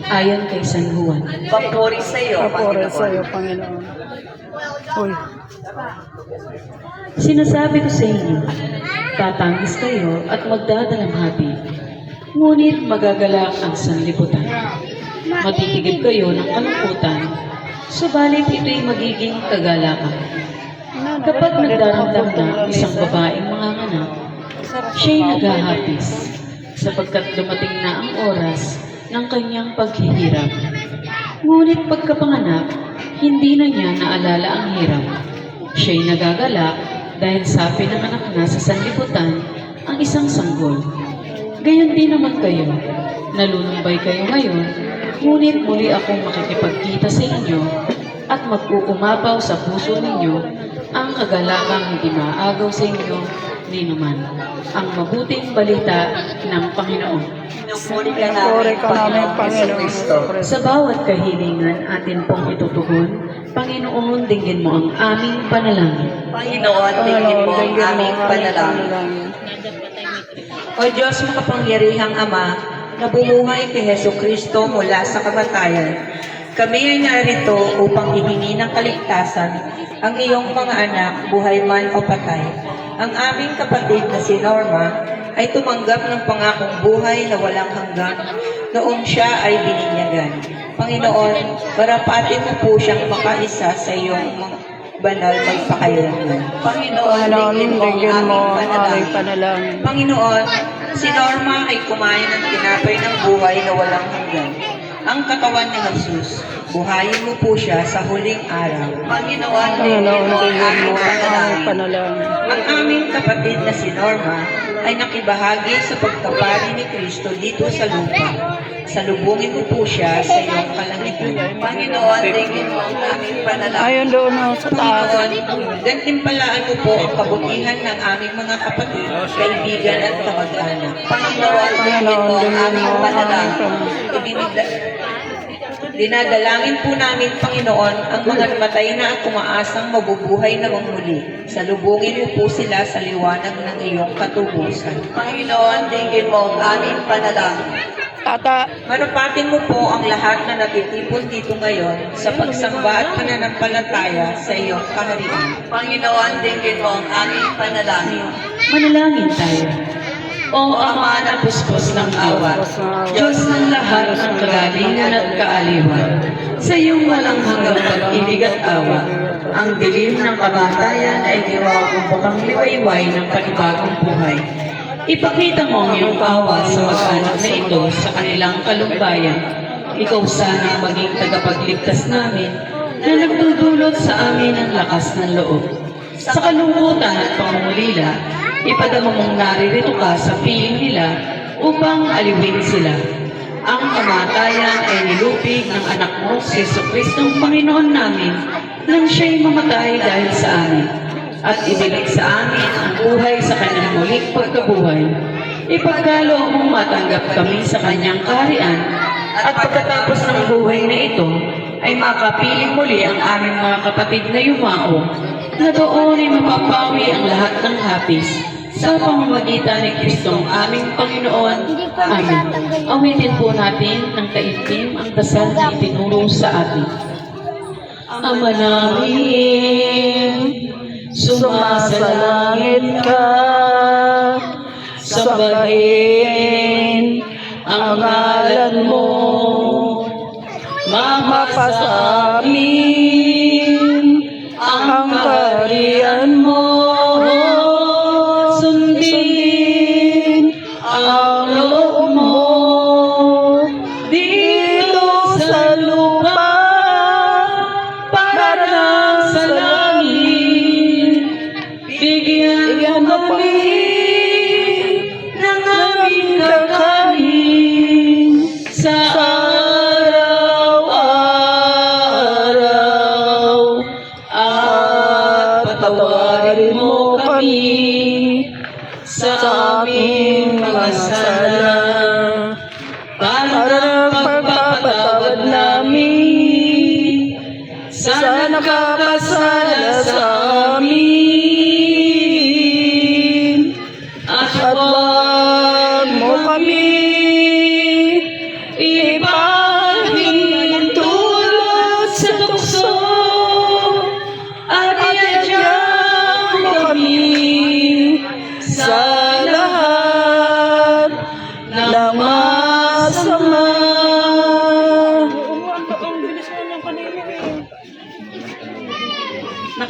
ayon kay San Juan. Papuri sa iyo, Papuri sa iyo, Panginoon. Panginoon. Uy. Sinasabi ko sa inyo, tatangis kayo at magdadalamhati, ngunit magagalak ang sanlibutan. Matitigib kayo ng kalungkutan, subalit ito'y magiging kagalakan. Kapag nagdaramdam na isang babaeng manganganak, siya'y naghahapis, sapagkat dumating na ang oras ng kanyang paghihirap. Ngunit pagkapanganak, hindi na niya naalala ang hirap. Siya'y nagagalak dahil sabi ng anak na sa sanlibutan ang isang sanggol. Gayon din naman kayo, nalunumbay kayo ngayon, ngunit muli akong makikipagkita sa inyo at mag-uumapaw sa puso ninyo ang kagalakang hindi maagaw sa inyo ni naman, ang mabuting balita ng Panginoon. Pinupuri ka Papuri ka namin, Panginoon Kristo. Panginoon. Sa bawat kahilingan atin pong itutugon, Panginoon, dinggin mo ang aming panalangin. Panginoon, tingin mo ang aming panalangin. O Diyos, makapangyarihang Ama, na bumuhay kay Heso Kristo mula sa kamatayan, kami ay narito upang hihingi ng kaligtasan ang iyong mga anak, buhay man o patay. Ang aming kapatid na si Norma ay tumanggap ng pangakong buhay na walang hanggan noong siya ay bininyagan. Panginoon, marapatin mo po siyang makaisa sa iyong banal magpakailanman. Panginoon, Dinggin mo ang aming panalangin. panalangin. Panginoon, si Norma ay kumain ng tinapay ng buhay na walang hanggan. Ang katawan ni Jesus, buhayin mo po siya sa huling araw. Panginoon, Panginoon, dinggin mo ang aming panalangin. ang aming kapatid na si Norma ay nakibahagi sa pagkapari ni Kristo dito sa lupa. Salubungin mo po siya sa iyong kalangitan. Panginoon, tingin mo ang aming panalangin. Ayon doon sa taas. Panginoon, gantimpalaan mo po ang kabutihan ng aming mga kapatid, kaibigan at kamag-anak. Panginoon, tingin mo ang aming panalangin. Dinadalangin po namin, Panginoon, ang mga namatay na at umaasang mabubuhay na muli. Salubungin mo po sila sa liwanag ng iyong katubusan. Panginoon, tingin mo ang aming panalangin. Tata, Manupatin mo po ang lahat na natitipon dito ngayon sa pagsamba at pananampalataya sa iyong kaharian. Panginoon, tingin mo ang aming panalangin. Manalangin tayo. O Ama na puspos ng awa, Diyos ng lahat ng kagalingan at kaaliwan, sa iyong walang hanggang pag-ibig at awa, ang dilim ng kamatayan ay diwawakumpakang liwayway ng panibagong buhay. Ipakita mo ang iyong awa sa mag-anak na ito sa kanilang kalumbayan. Ikaw sana maging tagapagligtas namin na nagdudulot sa amin ng lakas ng loob. Sa kalungkutan at pangungulila, ipadama mong naririto ka sa piling nila upang aliwin sila. Ang kamatayan ay nilupig ng anak mo si Jesucristong Panginoon namin nang siya'y mamatay dahil sa amin at ibigay sa amin ang buhay sa kanyang muling pagkabuhay. Ipagkaloob mong matanggap kami sa kanyang kaharian at pagkatapos ng buhay na ito ay makapiling muli ang aming mga kapatid na yumao na doon ay mapapawi ang lahat ng hapis sa pamamagitan ni Kristong aming Panginoon. Amen. Awitin po natin ng taimtim ang dasal na itinuro sa atin. Ama namin, sumasalangit ka, sambahin ang ngalan mo, mapasa amin ang kaharian mo, sundin ang loob mo dito sa lupa para sa langit. Bigyan kami ng aming kakanin sa araw-araw at patawarin mo kami sa aming mga sala para pagpapatawad namin sa nakakasala sa amin. At huwag mo kami ipahiya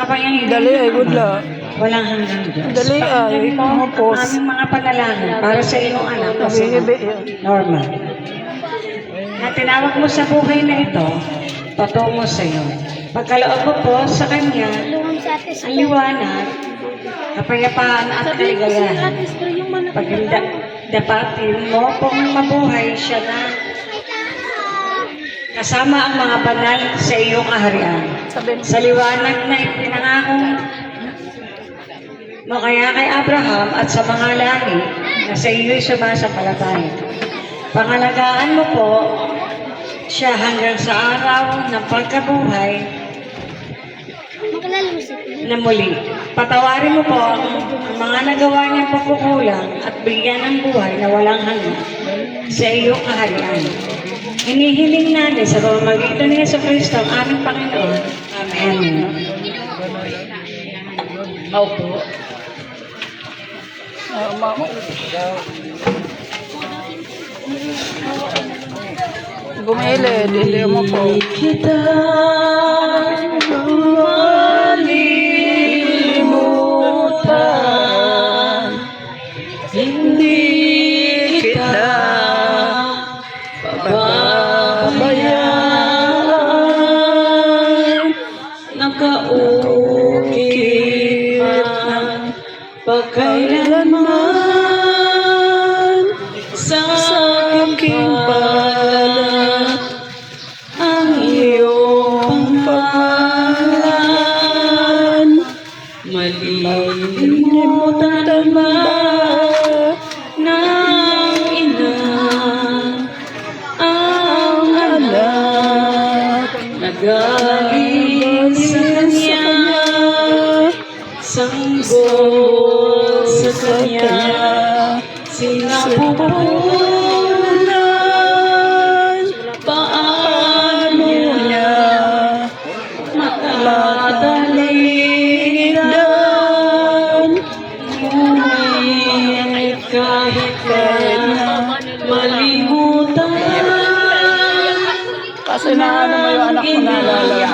Makapangyarihan. Dali ay good luck. Walang hanggang Diyos. Dali ay Pakinggan mo mga pos. ang aming mga panalangin para sa iyong anak na si Nabihibi yan. Norma. Na tinawag mo sa buhay na ito, patungo sa iyo. Pagkaloob mo po sa kanya, ang liwanag, kapayapaan at kaligayahan. Dapatin mo pong mabuhay siya na kasama ang mga banal sa iyong kaharian. Sa liwanag na ipinangako mo kaya kay Abraham at sa mga lahi na sa iyo'y sumasampalataya. Pangalagaan mo po siya hanggang sa araw ng pagkabuhay na muli. Patawarin mo po ang mga nagawa niyang pagkukulang at bigyan ng buhay na walang hanggan sa iyong kaharian. Hinihiling natin sa pamamagitan ni Jesucristo ang aming Panginoon. Amen. Opo. Gumilid, hindi mo po. Kita malimutan, hindi kita pababayaan, nakaukit man pagkailanman sa aking palad ang iyong pangalan. Malilimutan ba ng ina ang anak na galing sa kanya, sanggol sa kanya, sinapupunan, paano niya matatalidan, ngunit kahit na malimutan, Kasi na ano mo yung anak ko naalala.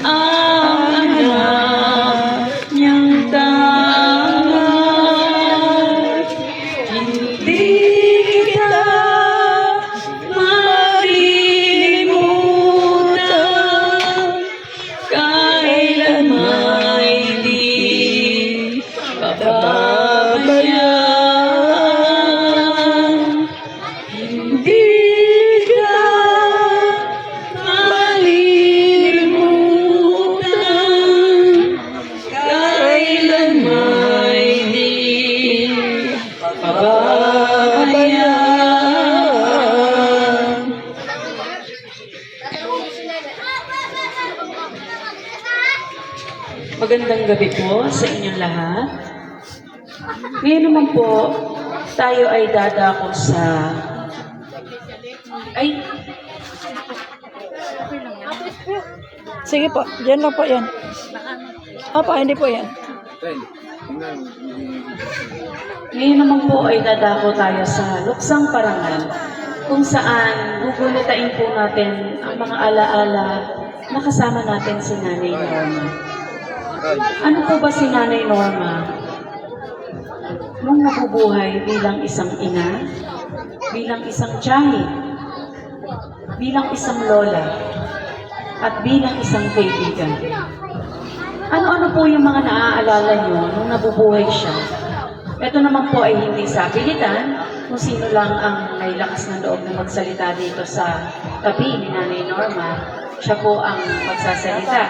ang anak niyang tangat, hindi kita malilimutan, kailanman hindi pababayaan, hindi ka malilimutan, kailanman hindi pababayaan. Magandang gabi po sa inyong lahat. Ngayon naman po, tayo ay dadako sa... Ay, Sige po, dyan lang po yan. Apa, hindi po yan. ngayon naman po ay dadako tayo sa Luksang Parangal, kung saan gugunitain po natin ang mga alaala na kasama natin si Nanay Norma. Ano po ba si Nanay Norma? Nung nabubuhay bilang isang ina, bilang isang tiyahin, bilang isang lola, at bilang isang kaibigan. Ano-ano po yung mga naaalala nyo nung nabubuhay siya? Ito naman po ay hindi sa pilitan, kung sino lang ang may lakas ng loob na magsalita dito sa tabi ni Nanay Norma, siya po ang magsasalita.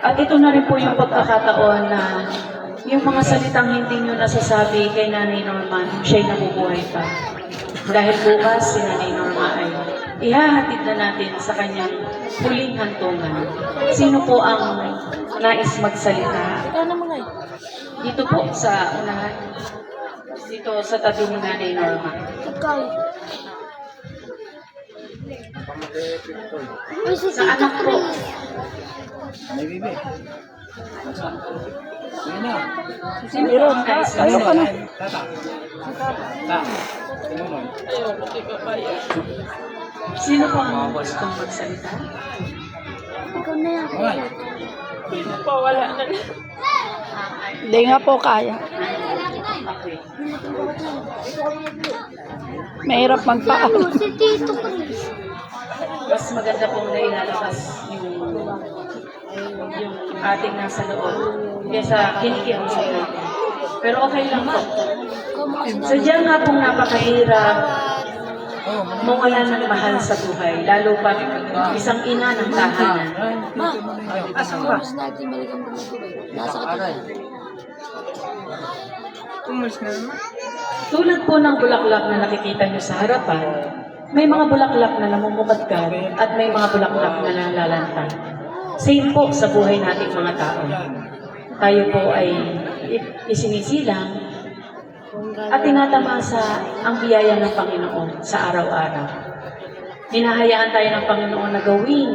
At ito na rin po yung pagkakataon na yung mga salitang hindi nyo nasasabi kay Nanay Norma nung siya'y nabubuhay pa. Dahil bukas si Nanay Norma ay ihahatid na natin sa kanyang huling hantungan. Sino po ang nais magsalita? Dito po sa unahan. Dito sa tabi ni Nanay Norma. Sa anak po. Sino po ang nais Ayaw ka na. Sino po ang gustong magsalita? Pawala na. Hindi nga po kaya. Mahirap magpaalam. Si Tito Chris. Mas maganda pong nailalabas yung ating nasa loob kaysa kinikiusap natin. Pero okay lang po. Sadyang nga pong napakahirap mawala ng mahal sa buhay, lalo pa isang ina ng tahanan. Tapos natin balikan ko nasa katulad. Tulad po ng bulaklak na nakikita nyo sa harapan, may mga bulaklak na namumukadkad at may mga bulaklak na nalalanta. Same po sa buhay nating mga tao. Tayo po ay isinisilang at tinatamasa ang biyaya ng Panginoon sa araw-araw. Hinahayaan tayo ng Panginoon na gawin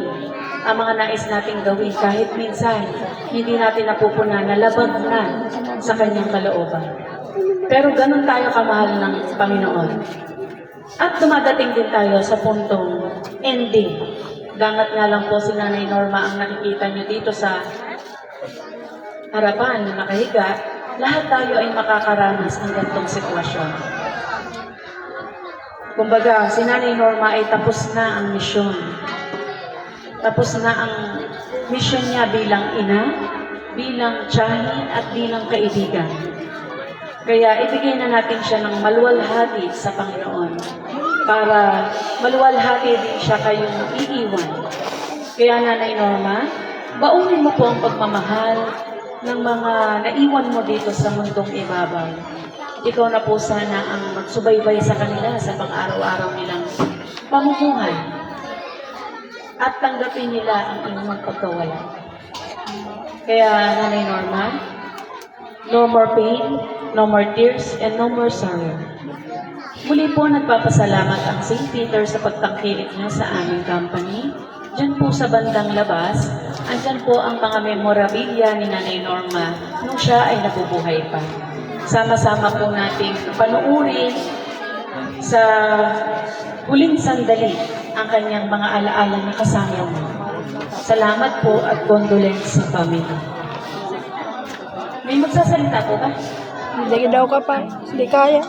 ang mga nais nating gawin kahit minsan hindi natin napupunan na labag na sa kanyang kalooban. Pero ganun tayo kamahal ng Panginoon. At dumadating din tayo sa puntong ending. Dangat nga lang po si Nanay Norma ang nakikita niyo dito sa harapan na nakahiga. Lahat tayo ay makakaranas ng ganitong sitwasyon. Kumbaga, si Nanay Norma ay tapos na ang misyon. Tapos na ang misyon niya bilang ina, bilang tiyahin at bilang kaibigan. Kaya ibigay na natin siya ng maluwalhati sa Panginoon para maluwalhati din siya kayong iiwan. Kaya Nanay Norma, baunin mo po ang pagmamahal ng mga naiwan mo dito sa mundong ibabaw. Ikaw na po sana ang magsubaybay sa kanila sa pang-araw-araw nilang pamumuhay at tanggapin nila ang inyong pagkawala. Kaya Nanay Norma, no more pain, no more tears, and no more sorrow. Muli po nagpapasalamat ang St. Peter sa pagtangkilik niya sa aming company. Diyan po sa bandang labas, andyan po ang mga memorabilia ni Nanay Norma nung siya ay nabubuhay pa. Sama-sama po nating panuurin sa huling sandali ang kanyang mga alaala na kasama mo. Salamat po at condolence sa family. May magsasalita po ba? Hindi daw ka pa. Hindi kaya.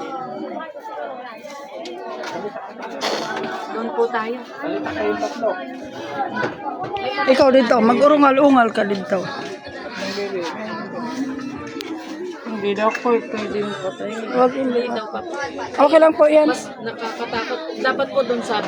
Doon po tayo. Ikaw dito, mag-urungal-ungal ka dito. Hindi daw po pwede yung patay. Huwag hindi. Daw pa. Okay lang po yan. Mas nakakatakot. Dapat po doon sa